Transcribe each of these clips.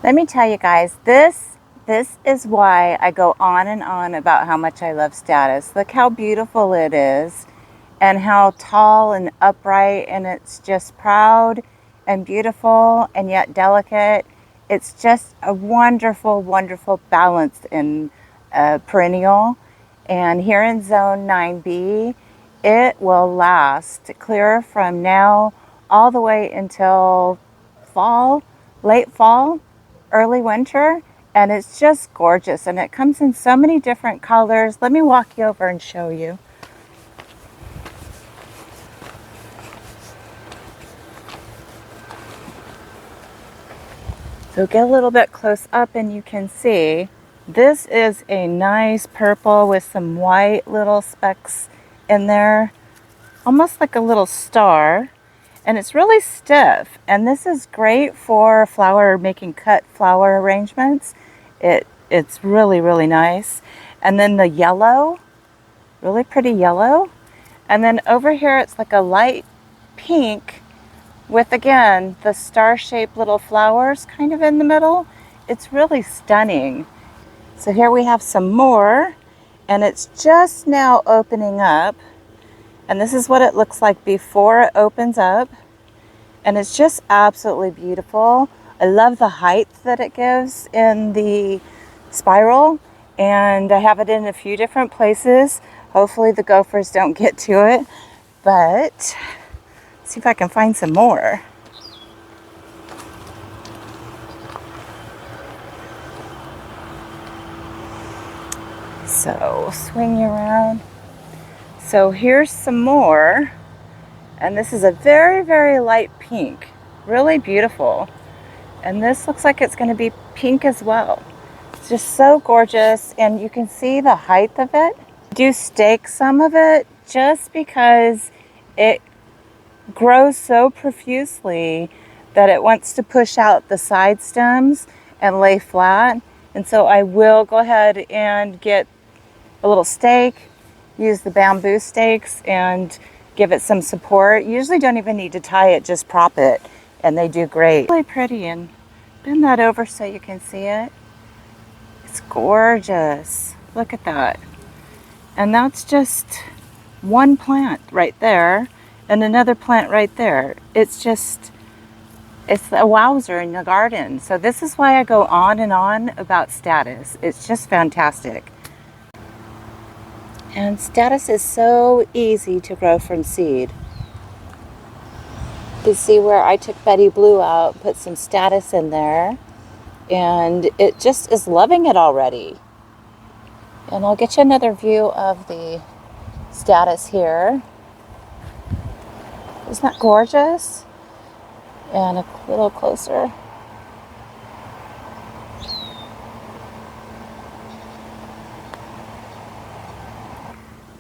Let me tell you guys, this is why I go on and on about how much I love Statice. Look how beautiful it is and how tall and upright, and it's just proud and beautiful and yet delicate. It's just a wonderful, wonderful balance in perennial. And here in zone 9B, it will last clear from now all the way until fall, late fall, early winter, and it's just gorgeous, and it comes in so many different colors. Let me walk you over and show you. So get a little bit close up and you can see this is a nice purple with some white little specks in there, almost like a little star. And it's really stiff, and this is great for making cut flower arrangements. It's really, really nice. And then the yellow, really pretty yellow. And then over here it's like a light pink with, again, the star-shaped little flowers kind of in the middle. It's really stunning. So here we have some more, and it's just now opening up. And this is what it looks like before it opens up. And it's just absolutely beautiful. I love the height that it gives in the spiral. And I have it in a few different places. Hopefully the gophers don't get to it. But let's see if I can find some more. So swing you around. So here's some more, and this is a very, very light pink, really beautiful. And this looks like it's going to be pink as well. It's just so gorgeous, and you can see the height of it. I do stake some of it just because it grows so profusely that it wants to push out the side stems and lay flat. And so I will go ahead and get a little stake, use the bamboo stakes and give it some support. You usually don't even need to tie it, just prop it, and they do great. Really pretty, and bend that over so you can see it. It's gorgeous. Look at that. And that's just one plant right there and another plant right there. It's a wowzer in the garden. So this is why I go on and on about Statice. It's just fantastic. And Statice is so easy to grow from seed. You see where I took Betty Blue out, put some Statice in there, and it just is loving it already. And I'll get you another view of the Statice here. Isn't that gorgeous? And a little closer.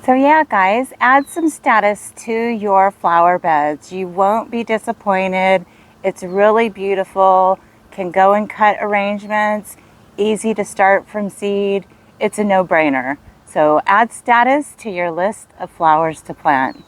So yeah, guys, add some Statice to your flower beds. You won't be disappointed. It's really beautiful, can go in cut arrangements, easy to start from seed. It's a no-brainer. So add Statice to your list of flowers to plant.